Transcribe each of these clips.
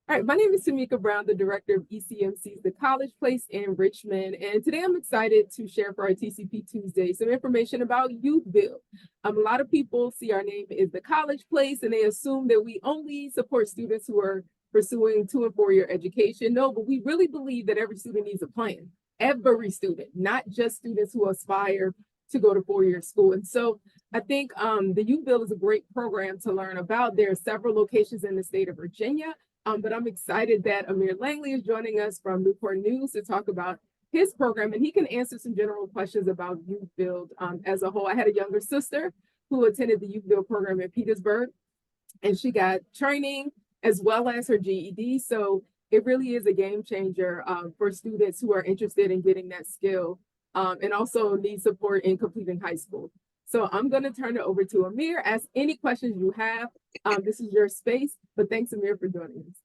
All right, my name is Tamika Brown, the director of ECMC's The College Place in Richmond. And today I'm excited to share for our TCP Tuesday some information about YouthBuild. A lot of people see our name is The College Place and they assume that we only support students who are pursuing 2- and 4-year education. No, but we really believe that every student needs a plan. Every student, not just students who aspire to go to 4-year school. And so I think the YouthBuild is a great program to learn about. There are several locations in the state of Virginia. But I'm excited that Amere Langley is joining us from Newport News to talk about his program, and he can answer some general questions about YouthBuild as a whole. I had a younger sister who attended the YouthBuild program in Petersburg, and she got training as well as her GED. So it really is a game changer for students who are interested in getting that skill and also need support in completing high school. So I'm going to turn it over to Amere. Ask any questions you have. This is your space, but thanks, Amere, for joining us.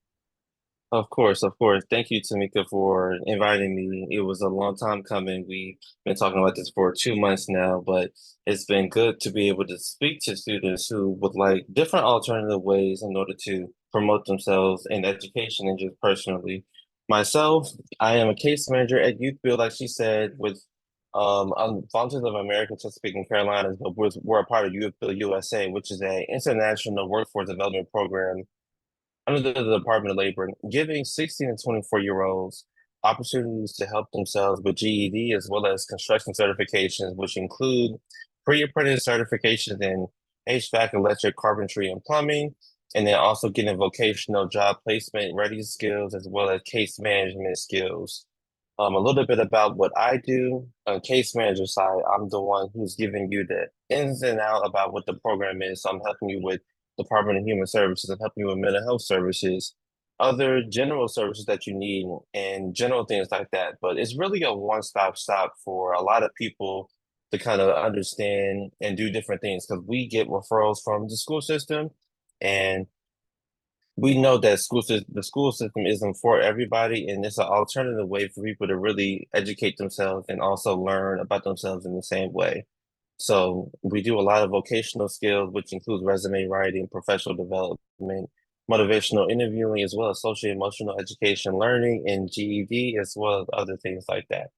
Of course, of course. Thank you, Tamika, for inviting me. It was a long time coming. We've been talking about this for 2 months now, but it's been good to be able to speak to students who would like different alternative ways in order to promote themselves in education and just personally. Myself, I am a case manager at YouthBuild, like she said, with Volunteers of America, Chesapeake, and Carolinas, but we're a part of YouthBuild USA, which is an international workforce development program under the Department of Labor, giving 16 and 24-year-olds opportunities to help themselves with GED as well as construction certifications, which include pre-apprentice certifications in HVAC, electric, carpentry, and plumbing, and then also getting vocational job placement ready skills as well as case management skills. A little bit about what I do on case manager side. I'm the one who's giving you the ins and out about what the program is. So I'm helping you with Department of Human Services. I'm helping you with mental health services, other general services that you need, and general things like that. But it's really a one-stop shop for a lot of people to kind of understand and do different things because we get referrals from the school system, and we know that the school system isn't for everybody, and it's an alternative way for people to really educate themselves and also learn about themselves in the same way. So we do a lot of vocational skills, which includes resume writing, professional development, motivational interviewing, as well as social emotional education learning and GED, as well as other things like that.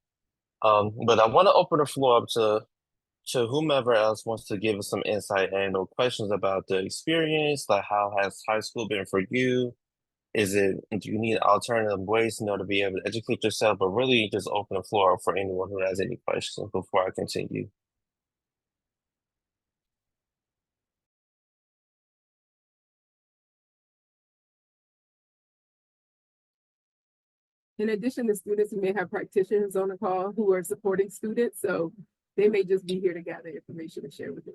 But I want to open the floor up to whomever else wants to give us some insight and or questions about the experience, like how has high school been for you? Do you need alternative ways in order to be able to educate yourself? But really just open the floor up for anyone who has any questions before I continue. In addition to students, we may have practitioners on the call who are supporting students. So they may just be here to gather information and share with you.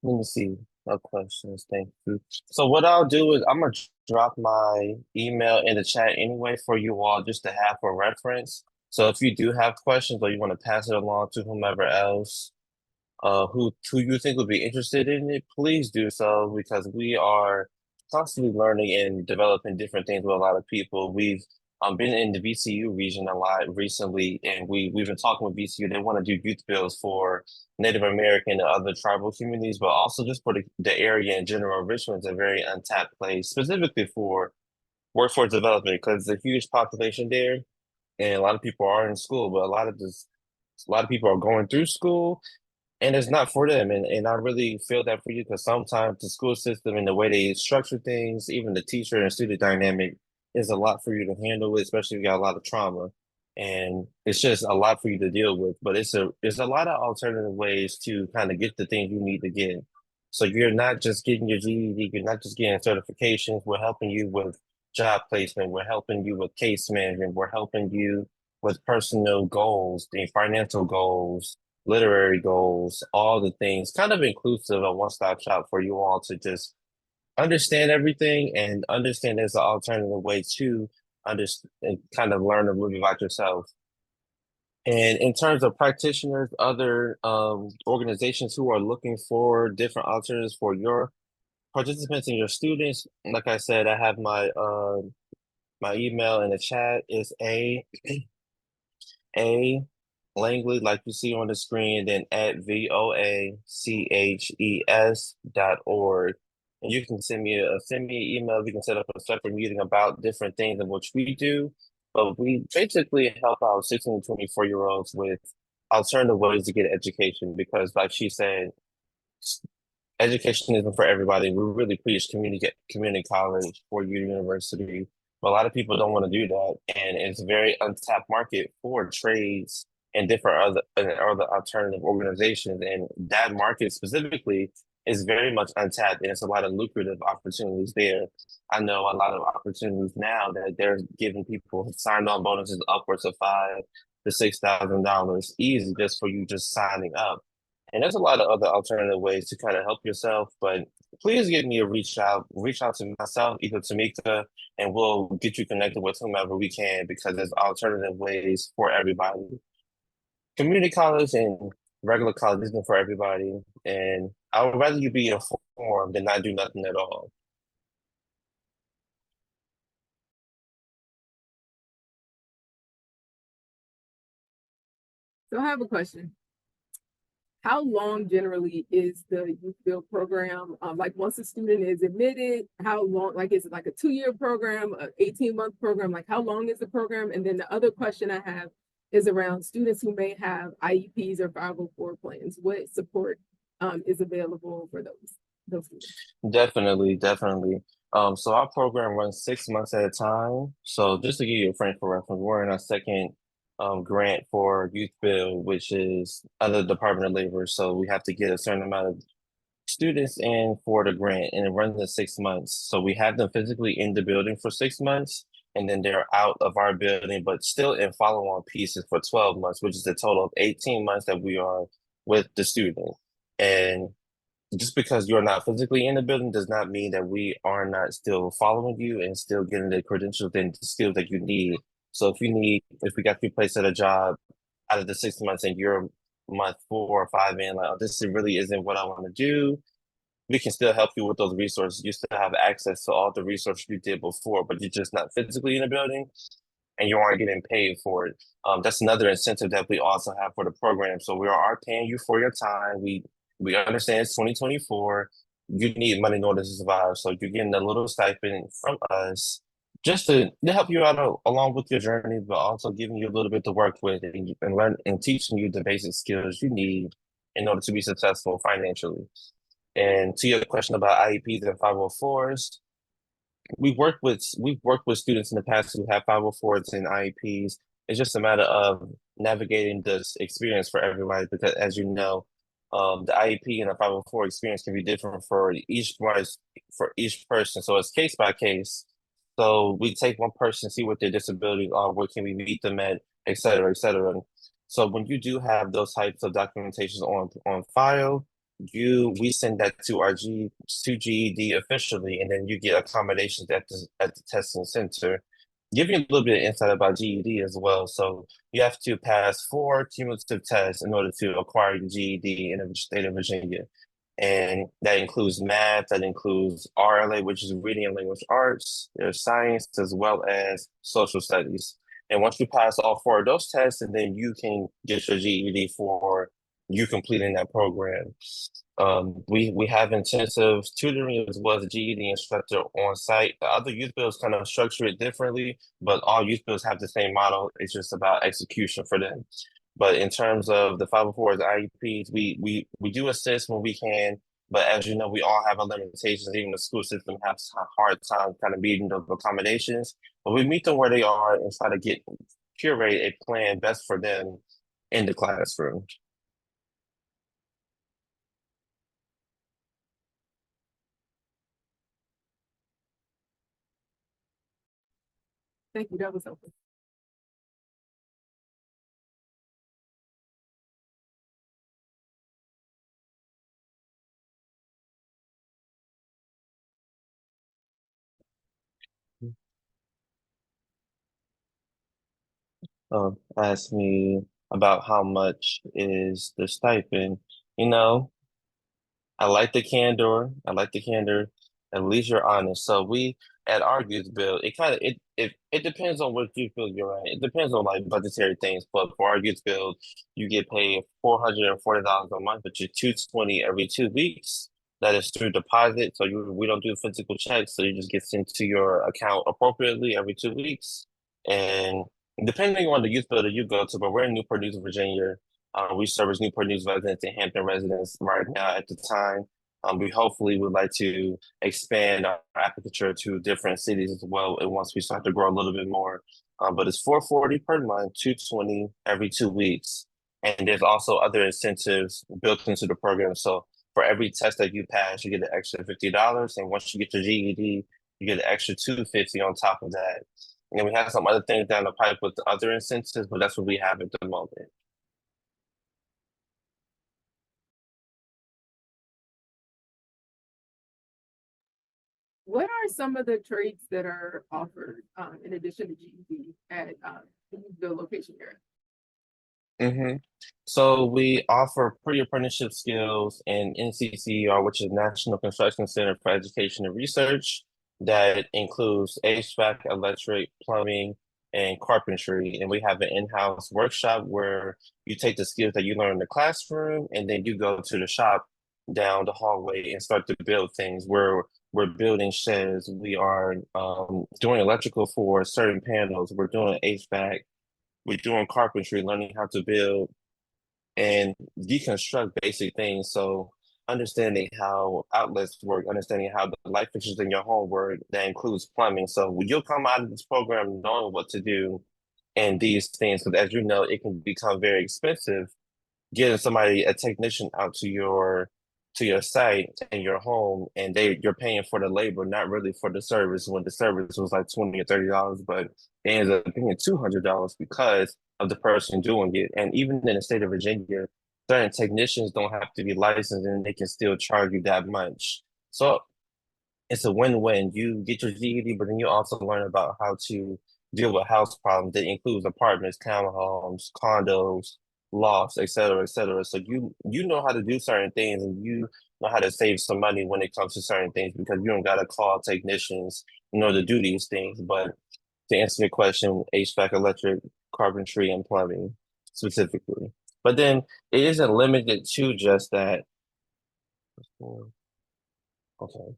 Let me see. No questions. Thank you. So what I'll do is I'm gonna drop my email in the chat anyway for you all just to have for reference. So if you do have questions or you want to pass it along to whomever else who you think would be interested in it, please do so because we are constantly learning and developing different things with a lot of people. We've been in the VCU region a lot recently, and we've been talking with VCU. They want to do youth builds for Native American and other tribal communities, but also just for the area in general. Richmond's a very untapped place, specifically for workforce development, because there's a huge population there, and a lot of people are in school, but a lot of people are going through school and it's not for them. And I really feel that for you because sometimes the school system and the way they structure things, even the teacher and student dynamic, is a lot for you to handle, especially if you got a lot of trauma. And it's just a lot for you to deal with. But it's a lot of alternative ways to kind of get the things you need to get. So you're not just getting your GED, you're not just getting certifications. We're helping you with job placement, we're helping you with case management, we're helping you with personal goals, the financial goals, literary goals, all the things, kind of inclusive of one-stop shop for you all to just understand everything and understand there's an alternative way to understand and kind of learn a little bit about yourself. And in terms of practitioners, other organizations who are looking for different alternatives for your participants and your students, like I said, I have my email in the chat is a Langley, like you see on the screen, then at voaches.org. and you can send me an email. We can set up a separate meeting about different things in which we do. But we basically help out 16 to 24-year-olds with alternative ways to get education because, like she said, education isn't for everybody. We really preach community college, 4-year university, but a lot of people don't want to do that, and it's a very untapped market for trades and different other alternative organizations. And that market specifically is very much untapped, and it's a lot of lucrative opportunities there. I know a lot of opportunities now that they're giving people signed-on bonuses upwards of $5,000 to $6,000 easy just for you just signing up. And there's a lot of other alternative ways to kind of help yourself, but please give me a reach out to myself, either Tamika, and we'll get you connected with whomever we can because there's alternative ways for everybody. Community college and regular college isn't for everybody, and I would rather you be informed than not do nothing at all. So I have a question. How long generally is the Youth Build program? Like once a student is admitted, how long, like is it like a 2-year program, an 18-month program? Like how long is the program? And then the other question I have is around students who may have IEPs or 504 plans. What support is available for those students? Definitely, definitely. So our program runs 6 months at a time. So just to give you a frame for reference, we're in our second grant for Youth Build, which is under the Department of Labor. So we have to get a certain amount of students in for the grant, and it runs in 6 months. So we have them physically in the building for 6 months, and then they're out of our building, but still in follow-on pieces for 12 months, which is a total of 18 months that we are with the student. And just because you're not physically in the building does not mean that we are not still following you and still getting the credentials and the skills that you need. So if we got you placed at a job out of the 6 months and you're month 4 or 5 in, like, oh, this really isn't what I want to do, we can still help you with those resources. You still have access to all the resources you did before, but you're just not physically in the building and you aren't getting paid for it. That's another incentive that we also have for the program. So we are paying you for your time. We understand it's 2024. You need money in order to survive. So you're getting a little stipend from us just to help you out along with your journey, but also giving you a little bit to work with and learn and teaching you the basic skills you need in order to be successful financially. And to your question about IEPs and 504s, we've worked with students in the past who have 504s and IEPs. It's just a matter of navigating this experience for everybody because, as you know, the IEP and the 504 experience can be different for each person. So it's case by case. So we take one person, see what their disabilities are, where can we meet them at, et cetera, et cetera. So when you do have those types of documentations on file, we send that to to GED officially, and then you get accommodations at the testing center. Give you a little bit of insight about GED as well. So you have to pass 4 cumulative tests in order to acquire your GED in the state of Virginia. And that includes math, that includes RLA, which is reading and language arts, there's science, as well as social studies. And once you pass all 4 of those tests, and then you can get your GED for you completing that program. We have intensive tutoring as well as a GED instructor on site. The other youth builds kind of structure it differently, but all youth builds have the same model. It's just about execution for them. But in terms of the 504s, IEPs, we do assist when we can. But as you know, we all have our limitations. Even the school system has a hard time kind of meeting those accommodations. But we meet them where they are and try to curate a plan best for them in the classroom. Thank you. That was helpful. Ask me about how much is the stipend. You know, I like the candor. I like the candor. At least you're honest. So we at our youth build, it kind of it depends on what youth build you're at. It depends on like budgetary things. But for our youth build, you get paid $440 a month, but you're 220 every 2 weeks. that is through deposit. So we don't do physical checks. So you just get sent to your account appropriately every 2 weeks. And depending on the youth builder you go to, but we're in Newport News, Virginia. We service Newport News residents and Hampton residents right now at the time. We hopefully would like to expand our aperture to different cities as well. And once we start to grow a little bit more, but it's 440 per month, 220 every 2 weeks. And there's also other incentives built into the program. So for every test that you pass, you get an extra $50. And once you get your GED, you get an extra 250 on top of that. And we have some other things down the pipe with the other incentives, but that's what we have at the moment. What are some of the trades that are offered in addition to GED at the location here? hmm So we offer pre-apprenticeship skills in NCCER, which is National Construction Center for Education and Research. That includes HVAC, electric, plumbing, and carpentry. And we have an in-house workshop where you take the skills that you learn in the classroom, and then you go to the shop down the hallway and start to build things. We're building sheds. We are doing electrical for certain panels. We're doing HVAC. We're doing carpentry, learning how to build and deconstruct basic things. So understanding how outlets work, understanding how the light fixtures in your home work, that includes plumbing. So you'll come out of this program knowing what to do and these things, because as you know, it can become very expensive getting somebody, a technician out to your site and your home, and you're paying for the labor, not really for the service, when the service was like $20 or $30, but they ended up paying $200 because of the person doing it. And even in the state of Virginia, certain technicians don't have to be licensed and they can still charge you that much. So it's a win-win. You get your GED, but then you also learn about how to deal with house problems that includes apartments, townhomes, condos, lofts, et cetera, et cetera. So you know how to do certain things, and you know how to save some money when it comes to certain things, because you don't gotta call technicians in order to do these things. But to answer your question, HVAC, electric, carpentry, and plumbing specifically. But then it isn't limited to just that. Okay.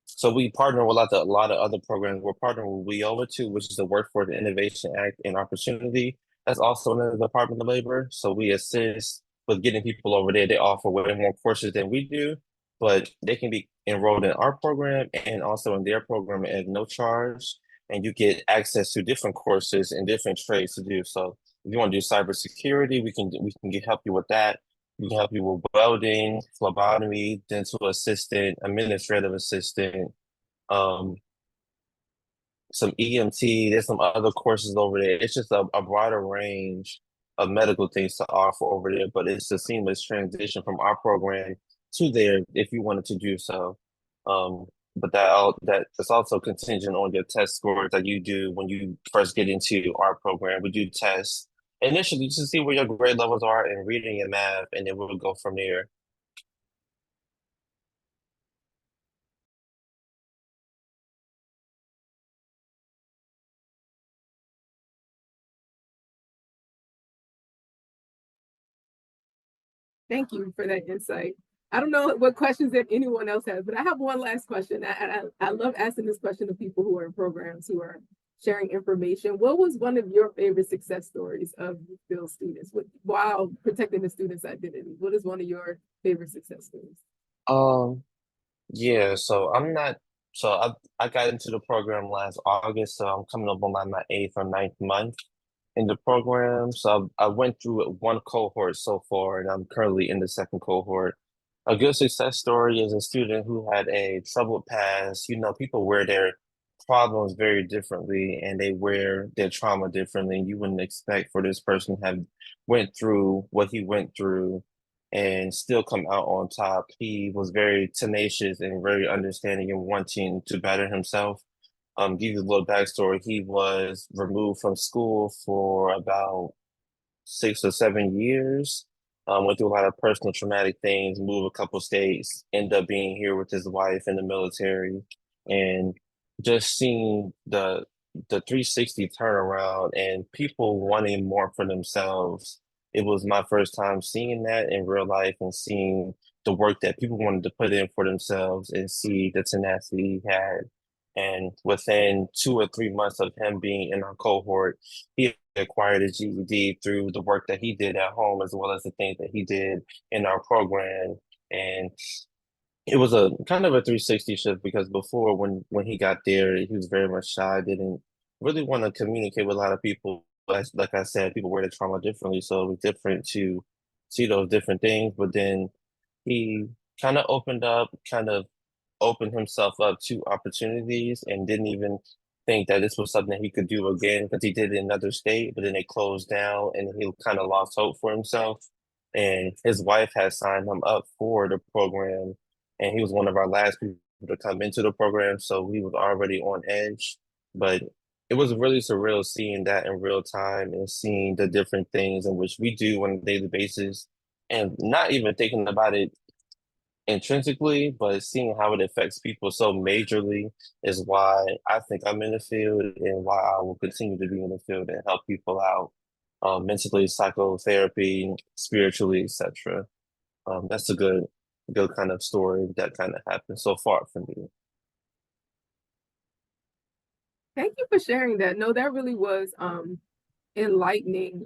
So we partner with a lot of other programs. We're partnering with WIOLA too, which is the Workforce Innovation Act and Opportunity. That's also in the Department of Labor. So we assist with getting people over there. They offer way more courses than we do, but they can be enrolled in our program and also in their program at no charge. And you get access to different courses and different trades to do. So if you want to do cybersecurity, we can help you with that. We can help you with welding, phlebotomy, dental assistant, administrative assistant, um, some EMT. There's some other courses over there. It's just a broader range of medical things to offer over there, but it's a seamless transition from our program to there if you wanted to do so. Um, but that is also contingent on your test scores that you do when you first get into our program. We do tests initially just to see where your grade levels are in reading and math, and then we'll go from there. Thank you for that insight. I don't know what questions that anyone else has, but I have one last question. I love asking this question to people who are in programs who are sharing information. What was one of your favorite success stories of YouthBuild students while protecting the student's identity? What is one of your favorite success stories? Um, yeah, so I got into the program last August, so I'm coming up on my eighth or ninth month in the program. So I went through one cohort so far, and I'm currently in the second cohort. A good success story is a student who had a troubled past. You know, people wear their problems very differently, and they wear their trauma differently. You wouldn't expect for this person to have went through what he went through and still come out on top. He was very tenacious and very understanding and wanting to better himself. Give you a little backstory. He was removed from school for about 6 or 7 years. Went through a lot of personal traumatic things, moved a couple states, ended up being here with his wife in the military, and just seeing the 360 turnaround and people wanting more for themselves. It was my first time seeing that in real life and seeing the work that people wanted to put in for themselves and see the tenacity he had. And within 2 or 3 months of him being in our cohort, he acquired a GED through the work that he did at home as well as the things that he did in our program. And it was a kind of a 360 shift because before when he got there, he was very much shy, didn't really want to communicate with a lot of people. Like I said, people wear the trauma differently, so it was different to see those different things. But then he kind of opened up, kind of opened himself up to opportunities and didn't even think that this was something he could do again because he did it in another state, but then they closed down and he kind of lost hope for himself. And his wife had signed him up for the program, and he was one of our last people to come into the program, so he was already on edge. But it was really surreal seeing that in real time and seeing the different things in which we do on a daily basis and not even thinking about it intrinsically, but seeing how it affects people so majorly is why I think I'm in the field and why I will continue to be in the field and help people out mentally, psychotherapy, spiritually, etc. That's a good kind of story that kind of happened so far for me. Thank you for sharing that. No, that really was enlightening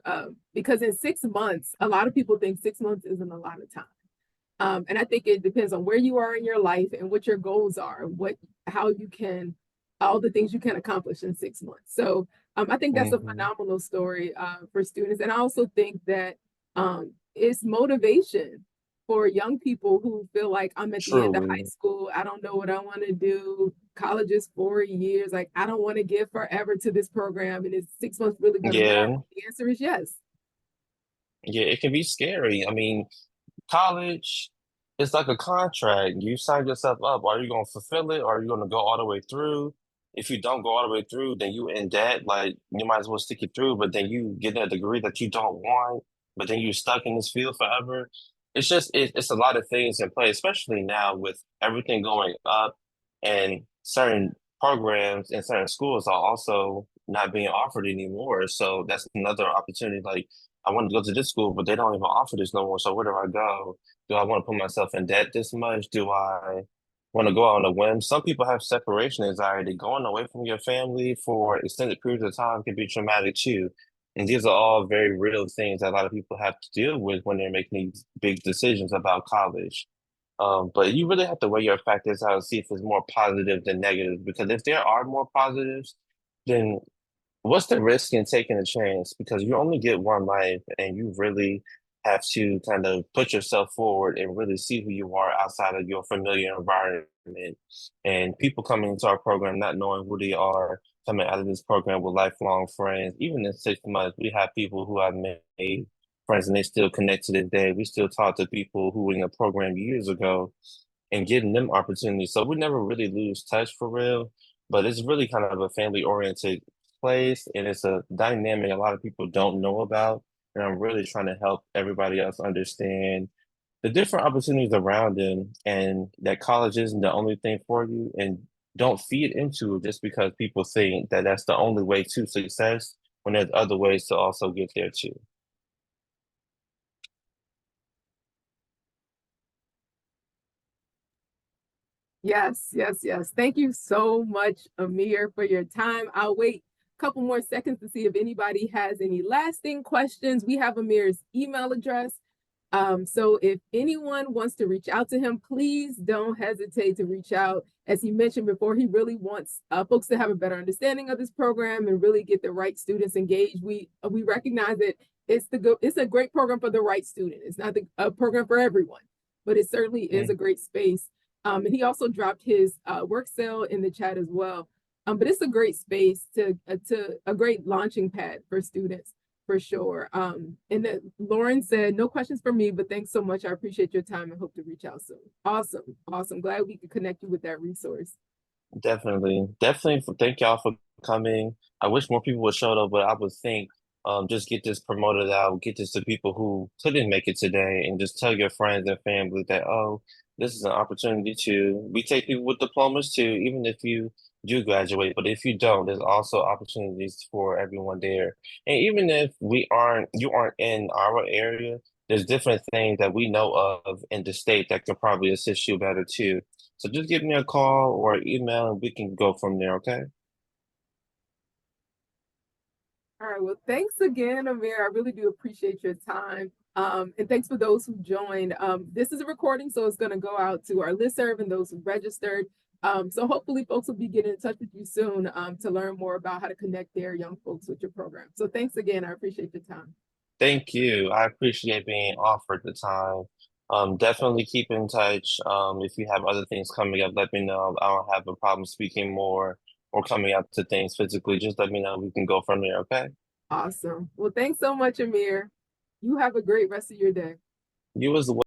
because in 6 months, a lot of people think 6 months isn't a lot of time. And I think it depends on where you are in your life and what your goals are, how you can, all the things you can accomplish in 6 months. So I think that's a Hmm. phenomenal story for students. And I also think that it's motivation for young people who feel like I'm at the end of high Truly. school. I don't know what I want to do. College is 4 years. Like, I don't want to give forever to this program. And is 6 months really going to matter? Yeah, The answer is yes. yeah, it can be scary. I mean, college is like a contract. You sign yourself up. Are you going to fulfill it or are you going to go all the way through? If you don't go all the way through, then you in debt. Like you might as well stick it through, but then you get a degree that you don't want, but then you're stuck in this field forever. It's a lot of things in play, especially now with everything going up and certain programs and certain schools are also not being offered anymore. So that's another opportunity. Like I want to go to this school, but they don't even offer this no more. So where do I go? Do I want to put myself in debt this much? Do I want to go out on a whim? Some people have separation anxiety. Going away from your family for extended periods of time can be traumatic too. And these are all very real things that a lot of people have to deal with when they're making these big decisions about college. But you really have to weigh your factors out and see if it's more positive than negative. Because if there are more positives, then what's the risk in taking a chance? Because you only get one life and you really have to kind of put yourself forward and really see who you are outside of your familiar environment. And people coming into our program not knowing who they are, coming out of this program with lifelong friends. Even in 6 months, we have people who have made friends and they still connect to this day. We still talk to people who were in the program years ago and getting them opportunities. So we never really lose touch for real, but it's really kind of a family oriented place and it's a dynamic a lot of people don't know about. And I'm really trying to help everybody else understand the different opportunities around them and that college isn't the only thing for you and don't feed into it just because people think that that's the only way to success when there's other ways to also get there too. Yes, yes, yes. Thank you so much, Amir, for your time. I'll wait a couple more seconds to see if anybody has any lasting questions. We have Amir's email address. So if anyone wants to reach out to him, please don't hesitate to reach out. As he mentioned before, he really wants folks to have a better understanding of this program and really get the right students engaged. We recognize that it's a great program for the right student. It's not a program for everyone, but it certainly is a great space. And he also dropped his work cell in the chat as well. But it's a great space to a great launching pad for students for sure. And then Lauren said, no questions for me, but thanks so much. I appreciate your time and hope to reach out soon. Awesome. Awesome. Glad we could connect you with that resource. Definitely. Definitely. Thank y'all for coming. I wish more people would show up, but I would think just get this promoted out, get this to people who couldn't make it today, and just tell your friends and family that, oh, this is an opportunity to. We take people with diplomas too, even if you do graduate. But if you don't, there's also opportunities for everyone there. And even if you aren't in our area, there's different things that we know of in the state that could probably assist you better too. So just give me a call or email and we can go from there, okay? All right, well, thanks again, Amir. I really do appreciate your time. And thanks for those who joined. This is a recording, so it's going to go out to our listserv and those who registered. So hopefully folks will be getting in touch with you soon to learn more about how to connect their young folks with your program. So thanks again. I appreciate your time. Thank you. I appreciate being offered the time. Definitely keep in touch. If you have other things coming up, let me know. I don't have a problem speaking more or coming out to things physically. Just let me know. We can go from there, okay? Awesome. Well, thanks so much, Amir. You have a great rest of your day. You as well.